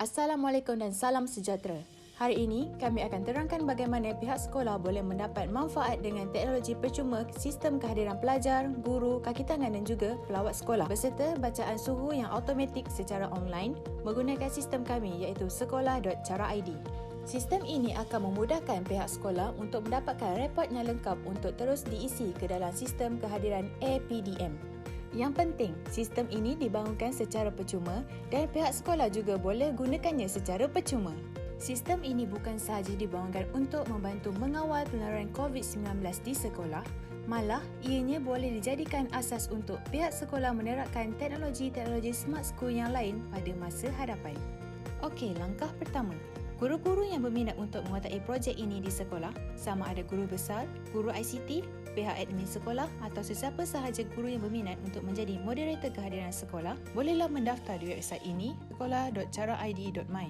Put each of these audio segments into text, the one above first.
Assalamualaikum dan salam sejahtera. Hari ini, kami akan terangkan bagaimana pihak sekolah boleh mendapat manfaat dengan teknologi percuma sistem kehadiran pelajar, guru, kaki tangan dan juga pelawat sekolah beserta bacaan suhu yang automatik secara online menggunakan sistem kami iaitu sekolah.cara.id. Sistem ini akan memudahkan pihak sekolah untuk mendapatkan rekod yang lengkap untuk terus diisi ke dalam sistem kehadiran APDM. Yang penting, sistem ini dibangunkan secara percuma dan pihak sekolah juga boleh gunakannya secara percuma. Sistem ini bukan sahaja dibangunkan untuk membantu mengawal penularan COVID-19 di sekolah, malah ianya boleh dijadikan asas untuk pihak sekolah menerapkan teknologi-teknologi smart school yang lain pada masa hadapan. Okey, langkah pertama. Guru-guru yang berminat untuk menguasai projek ini di sekolah, sama ada guru besar, guru ICT, pihak admin sekolah atau sesiapa sahaja guru yang berminat untuk menjadi moderator kehadiran sekolah, bolehlah mendaftar di website ini sekolah.cara.id.my.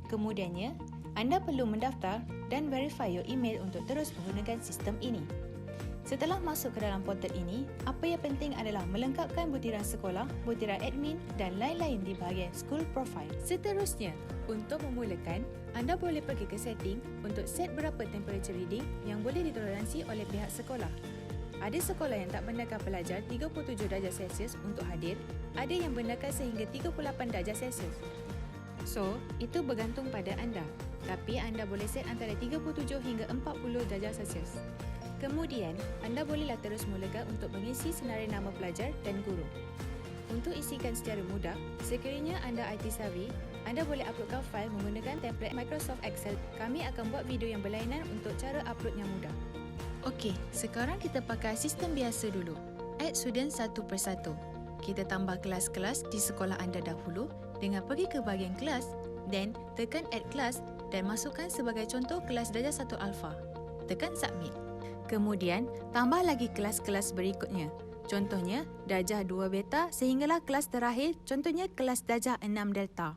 Kemudiannya, anda perlu mendaftar dan verify your email untuk terus menggunakan sistem ini. Setelah masuk ke dalam portal ini, apa yang penting adalah melengkapkan butiran sekolah, butiran admin dan lain-lain di bahagian school profile. Seterusnya, untuk memulakan, anda boleh pergi ke setting untuk set berapa temperature reading yang boleh ditoleransi oleh pihak sekolah. Ada sekolah yang tak benarkan pelajar 37 darjah Celsius untuk hadir, ada yang benarkan sehingga 38 darjah Celsius. So, itu bergantung pada anda. Tapi anda boleh set antara 37 hingga 40 darjah Celsius. Kemudian, anda bolehlah terus mulakan untuk mengisi senarai nama pelajar dan guru. Untuk isikan secara mudah, sekiranya anda IT savvy, anda boleh uploadkan fail menggunakan template Microsoft Excel. Kami akan buat video yang berlainan untuk cara upload yang mudah. Okey, sekarang kita pakai sistem biasa dulu. Add student satu persatu. Kita tambah kelas-kelas di sekolah anda dahulu dengan pergi ke bahagian kelas dan tekan add class dan masukkan sebagai contoh kelas darjah 1 alpha. Tekan submit. Kemudian, tambah lagi kelas-kelas berikutnya. Contohnya, darjah 2 beta sehinggalah kelas terakhir, contohnya kelas darjah 6 delta.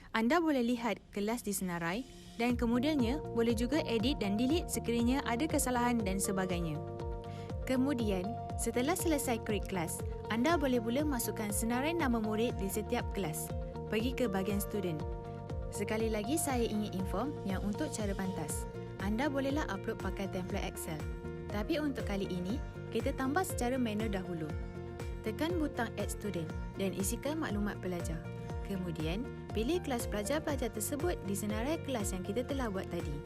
Anda boleh lihat kelas disenarai dan kemudiannya boleh juga edit dan delete sekiranya ada kesalahan dan sebagainya. Kemudian, setelah selesai create kelas, anda boleh pula masukkan senarai nama murid di setiap kelas. Pergi ke bahagian student. Sekali lagi saya ingin inform yang untuk cara pantas, anda bolehlah upload pakai template Excel. Tapi untuk kali ini, kita tambah secara manual dahulu. Tekan butang Add Student dan isikan maklumat pelajar. Kemudian, pilih kelas pelajar-pelajar tersebut di senarai kelas yang kita telah buat tadi.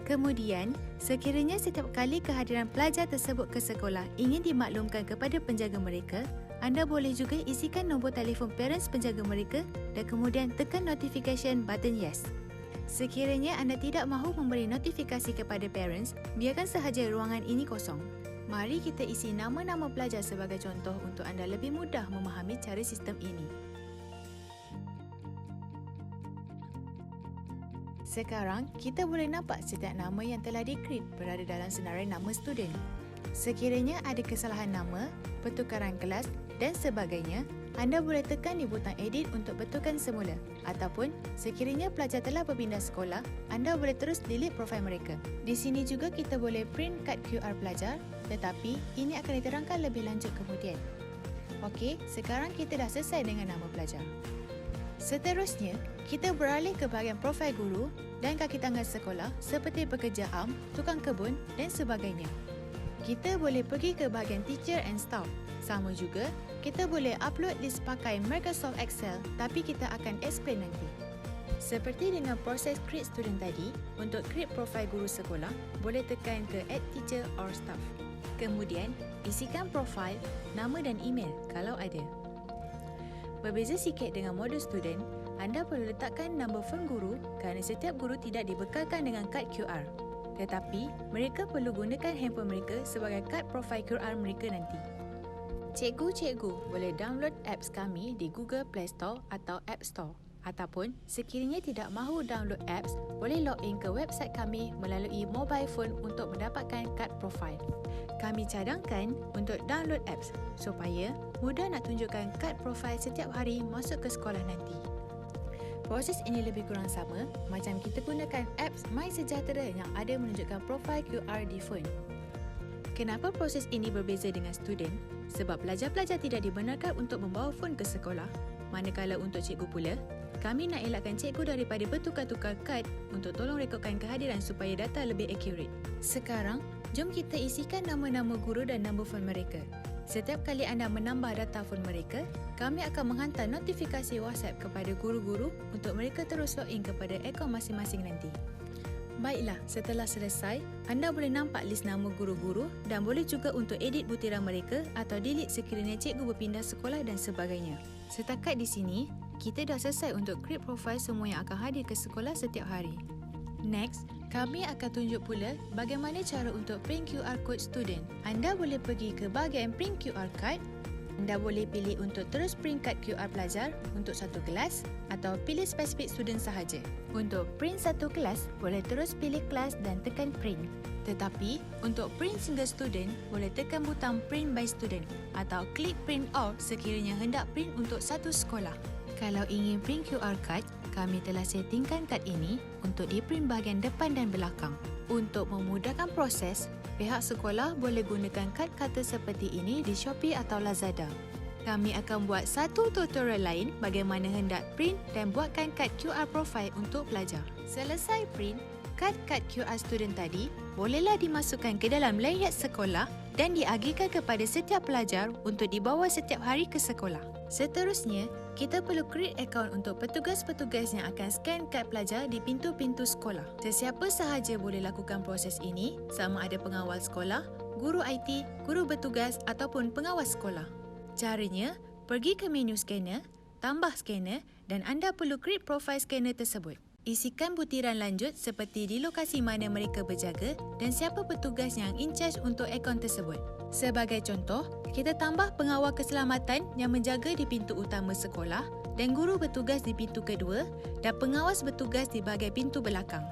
Kemudian, sekiranya setiap kali kehadiran pelajar tersebut ke sekolah ingin dimaklumkan kepada penjaga mereka, anda boleh juga isikan nombor telefon parents penjaga mereka dan kemudian tekan notification button yes. Sekiranya anda tidak mahu memberi notifikasi kepada parents, biarkan sahaja ruangan ini kosong. Mari kita isi nama-nama pelajar sebagai contoh untuk anda lebih mudah memahami cara sistem ini. Sekarang, kita boleh nampak setiap nama yang telah di-create berada dalam senarai nama student. Sekiranya ada kesalahan nama, pertukaran kelas dan sebagainya, anda boleh tekan di butang edit untuk betulkan semula. Ataupun, sekiranya pelajar telah berpindah sekolah, anda boleh terus delete profil mereka. Di sini juga kita boleh print kad QR pelajar, tetapi ini akan diterangkan lebih lanjut kemudian. Okey, sekarang kita dah selesai dengan nama pelajar. Seterusnya, kita beralih ke bahagian profil guru dan kaki tangan sekolah seperti pekerja am, tukang kebun dan sebagainya. Kita boleh pergi ke bahagian teacher and staff. Sama juga, kita boleh upload list pakai Microsoft Excel tapi kita akan explain nanti. Seperti dengan proses create student tadi, untuk create profil guru sekolah, boleh tekan ke add teacher or staff. Kemudian, isikan profil, nama dan email kalau ada. Berbeza sikit dengan modul student, anda perlu letakkan nombor phone guru kerana setiap guru tidak dibekalkan dengan kad QR. Tetapi, mereka perlu gunakan handphone mereka sebagai kad profil QR mereka nanti. Cikgu-cikgu boleh download apps kami di Google Play Store atau App Store. Ataupun, sekiranya tidak mahu download apps, boleh login ke website kami melalui mobile phone untuk mendapatkan kad profil. Kami cadangkan untuk download apps supaya mudah nak tunjukkan kad profil setiap hari masuk ke sekolah nanti. Proses ini lebih kurang sama macam kita gunakan apps MySejahtera yang ada menunjukkan profil QR di phone. Kenapa proses ini berbeza dengan student? Sebab pelajar-pelajar tidak dibenarkan untuk membawa phone ke sekolah. Manakala untuk cikgu pula, kami nak elakkan cikgu daripada bertukar-tukar kad untuk tolong rekodkan kehadiran supaya data lebih accurate. Sekarang, jom kita isikan nama-nama guru dan nombor phone mereka. Setiap kali anda menambah data phone mereka, kami akan menghantar notifikasi WhatsApp kepada guru-guru untuk mereka terus login kepada akaun masing-masing nanti. Baiklah, setelah selesai, anda boleh nampak list nama guru-guru dan boleh juga untuk edit butiran mereka atau delete sekiranya cikgu berpindah sekolah dan sebagainya. Setakat di sini, kita dah selesai untuk create profile semua yang akan hadir ke sekolah setiap hari. Next, kami akan tunjuk pula bagaimana cara untuk print QR code student. Anda boleh pergi ke bahagian print QR card. Anda boleh pilih untuk terus print kad QR pelajar untuk satu kelas atau pilih spesifik student sahaja. Untuk print satu kelas, boleh terus pilih kelas dan tekan print. Tetapi, untuk print single student, boleh tekan butang print by student atau klik print all sekiranya hendak print untuk satu sekolah. Kalau ingin print QR card, kami telah settingkan kad ini untuk di-print bahagian depan dan belakang. Untuk memudahkan proses, pihak sekolah boleh gunakan kad kata seperti ini di Shopee atau Lazada. Kami akan buat satu tutorial lain bagaimana hendak print dan buatkan kad QR profile untuk pelajar. Selesai print, kad-kad QR student tadi bolehlah dimasukkan ke dalam layar sekolah dan diagihkan kepada setiap pelajar untuk dibawa setiap hari ke sekolah. Seterusnya, kita perlu create akaun untuk petugas-petugas yang akan scan kad pelajar di pintu-pintu sekolah. Sesiapa sahaja boleh lakukan proses ini, sama ada pengawal sekolah, guru IT, guru bertugas ataupun pengawas sekolah. Caranya, pergi ke menu scanner, tambah scanner dan anda perlu create profile scanner tersebut. Isikan butiran lanjut seperti di lokasi mana mereka berjaga dan siapa petugas yang in charge untuk akaun tersebut. Sebagai contoh, kita tambah pengawal keselamatan yang menjaga di pintu utama sekolah dan guru bertugas di pintu kedua dan pengawas bertugas di bahagian pintu belakang.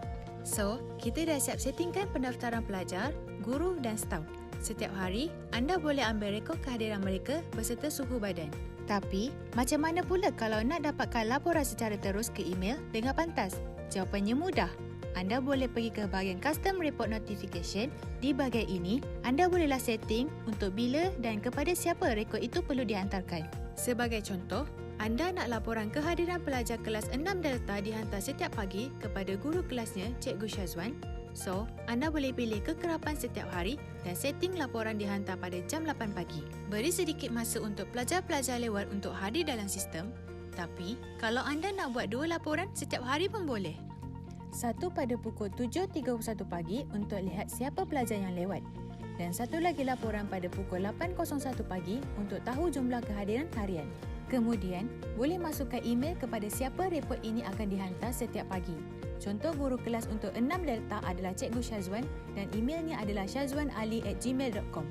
So, kita dah siap settingkan pendaftaran pelajar, guru dan staf. Setiap hari, anda boleh ambil rekod kehadiran mereka beserta suhu badan. Tapi, macam mana pula kalau nak dapatkan laporan secara terus ke email dengan pantas? Jawapannya mudah. Anda boleh pergi ke bahagian Custom Report Notification. Di bahagian ini, anda bolehlah setting untuk bila dan kepada siapa rekod itu perlu dihantarkan. Sebagai contoh, anda nak laporan kehadiran pelajar kelas 6 Delta dihantar setiap pagi kepada guru kelasnya, Cikgu Syazwan. So, anda boleh pilih kekerapan setiap hari dan setting laporan dihantar pada jam 8 pagi. Beri sedikit masa untuk pelajar-pelajar lewat untuk hadir dalam sistem. Tapi, kalau anda nak buat 2 laporan setiap hari pun boleh. Satu pada pukul 7.31 pagi untuk lihat siapa pelajar yang lewat. Dan satu lagi laporan pada pukul 8.01 pagi untuk tahu jumlah kehadiran harian. Kemudian, boleh masukkan email kepada siapa report ini akan dihantar setiap pagi. Contoh guru kelas untuk 6 Delta adalah Cikgu Syazwan dan emailnya adalah syazwanali@gmail.com.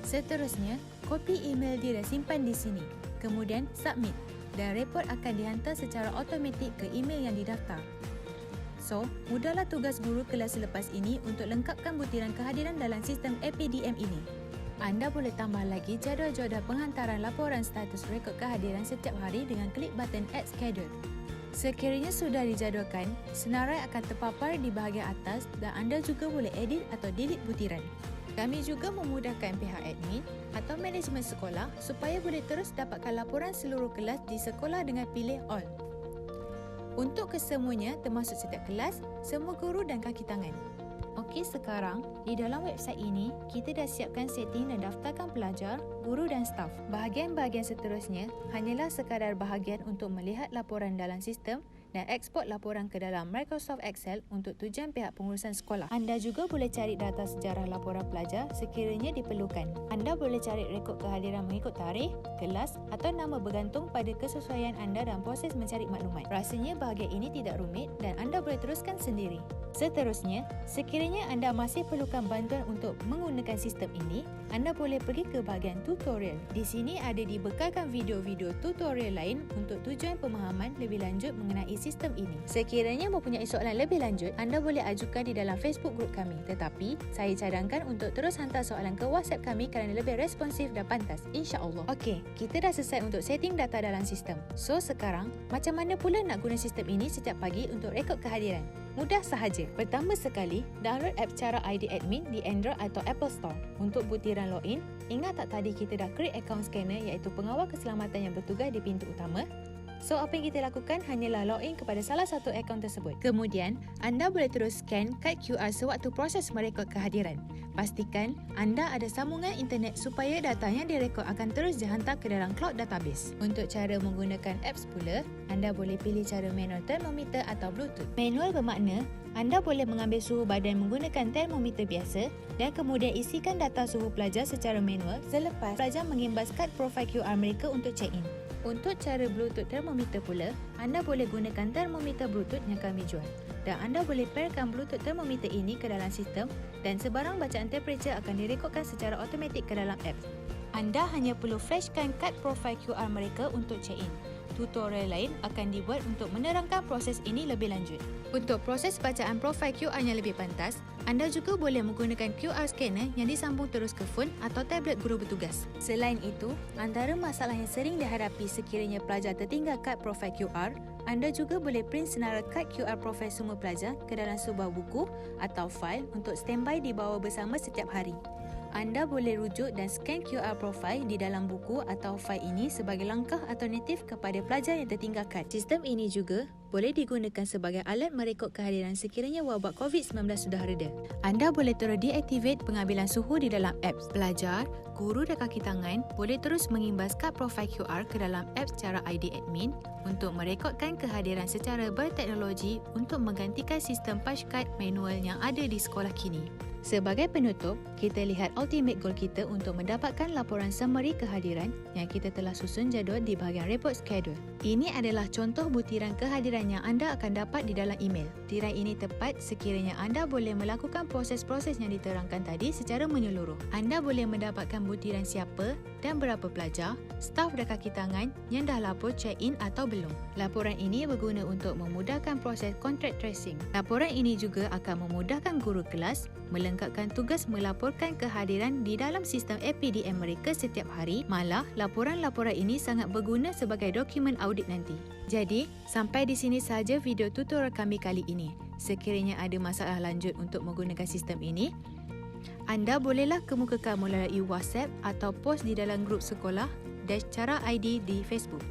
Seterusnya, kopi email dia dan simpan di sini. Kemudian, submit dan report akan dihantar secara automatik ke email yang didaftar. So, mudahlah tugas guru kelas selepas ini untuk lengkapkan butiran kehadiran dalam sistem APDM ini. Anda boleh tambah lagi jadual-jadual penghantaran laporan status rekod kehadiran setiap hari dengan klik button Add Schedule. Sekiranya sudah dijadualkan, senarai akan terpapar di bahagian atas dan anda juga boleh edit atau delete butiran. Kami juga memudahkan pihak admin atau manajemen sekolah supaya boleh terus dapatkan laporan seluruh kelas di sekolah dengan pilih All. Untuk kesemuanya termasuk setiap kelas, semua guru dan kaki tangan. Okey, sekarang di dalam website ini, kita dah siapkan setting dan daftarkan pelajar, guru dan staf. Bahagian-bahagian seterusnya hanyalah sekadar bahagian untuk melihat laporan dalam sistem dan eksport laporan ke dalam Microsoft Excel untuk tujuan pihak pengurusan sekolah. Anda juga boleh cari data sejarah laporan pelajar sekiranya diperlukan. Anda boleh cari rekod kehadiran mengikut tarikh, kelas atau nama bergantung pada kesesuaian anda dalam proses mencari maklumat. Rasanya bahagian ini tidak rumit dan anda boleh teruskan sendiri. Seterusnya, sekiranya anda masih perlukan bantuan untuk menggunakan sistem ini, anda boleh pergi ke bahagian tutorial. Di sini ada dibekalkan video-video tutorial lain untuk tujuan pemahaman lebih lanjut mengenai sistem ini. Sekiranya mempunyai soalan lebih lanjut, anda boleh ajukan di dalam Facebook group kami. Tetapi, saya cadangkan untuk terus hantar soalan ke WhatsApp kami kerana lebih responsif dan pantas, insya-Allah. Okey, kita dah selesai untuk setting data dalam sistem. So, sekarang, macam mana pula nak guna sistem ini setiap pagi untuk rekod kehadiran? Mudah sahaja. Pertama sekali, download app Cara ID Admin di Android atau Apple Store. Untuk butiran login, ingat tak tadi kita dah create account scanner iaitu pengawal keselamatan yang bertugas di pintu utama? So, apa yang kita lakukan hanyalah login kepada salah satu akaun tersebut. Kemudian, anda boleh terus scan kad QR sewaktu proses merekod kehadiran. Pastikan anda ada sambungan internet supaya data yang direkod akan terus dihantar ke dalam cloud database. Untuk cara menggunakan apps pula, anda boleh pilih cara manual thermometer atau Bluetooth. Manual bermakna anda boleh mengambil suhu badan menggunakan termometer biasa dan kemudian isikan data suhu pelajar secara manual selepas pelajar mengimbas kad profil QR mereka untuk check-in. Untuk cara Bluetooth thermometer pula, anda boleh gunakan termometer Bluetooth yang kami jual. Dan anda boleh pairkan Bluetooth thermometer ini ke dalam sistem dan sebarang bacaan temperature akan direkodkan secara automatik ke dalam apps. Anda hanya perlu flashkan kad profil QR mereka untuk check-in. Tutorial lain akan dibuat untuk menerangkan proses ini lebih lanjut. Untuk proses bacaan profil QR yang lebih pantas, anda juga boleh menggunakan QR scanner yang disambung terus ke phone atau tablet guru bertugas. Selain itu, antara masalah yang sering dihadapi sekiranya pelajar tertinggal kad profil QR, anda juga boleh print senarai kad QR profil semua pelajar ke dalam sebuah buku atau fail untuk standby dibawa bersama setiap hari. Anda boleh rujuk dan scan QR profile di dalam buku atau fail ini sebagai langkah alternatif kepada pelajar yang tertinggal kad. Sistem ini juga boleh digunakan sebagai alat merekod kehadiran sekiranya wabak COVID-19 sudah reda. Anda boleh terus deactivate pengambilan suhu di dalam apps. Pelajar, guru dan kaki tangan boleh terus mengimbas kad profil QR ke dalam apps secara ID admin untuk merekodkan kehadiran secara berteknologi untuk menggantikan sistem punch card manual yang ada di sekolah kini. Sebagai penutup, kita lihat ultimate goal kita untuk mendapatkan laporan summary kehadiran yang kita telah susun jadual di bahagian report schedule. Ini adalah contoh butiran kehadiran yang anda akan dapat di dalam email. Tirai ini tepat sekiranya anda boleh melakukan proses-proses yang diterangkan tadi secara menyeluruh. Anda boleh mendapatkan butiran siapa dan berapa pelajar, staf dan kaki tangan yang dah lapor check-in atau belum. Laporan ini berguna untuk memudahkan proses contact tracing. Laporan ini juga akan memudahkan guru kelas melengkapkan tugas melaporkan kehadiran di dalam sistem APDM mereka setiap hari. Malah, laporan-laporan ini sangat berguna sebagai dokumen audit nanti. Jadi, sampai di sini sahaja video tutorial kami kali ini. Sekiranya ada masalah lanjut untuk menggunakan sistem ini, anda bolehlah kemukakan melalui WhatsApp atau post di dalam grup sekolah dan cara ID di Facebook.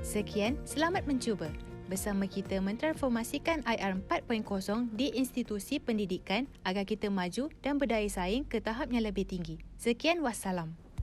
Sekian, selamat mencuba. Bersama kita mentransformasikan IR 4.0 di institusi pendidikan agar kita maju dan berdaya saing ke tahap yang lebih tinggi. Sekian, wassalam.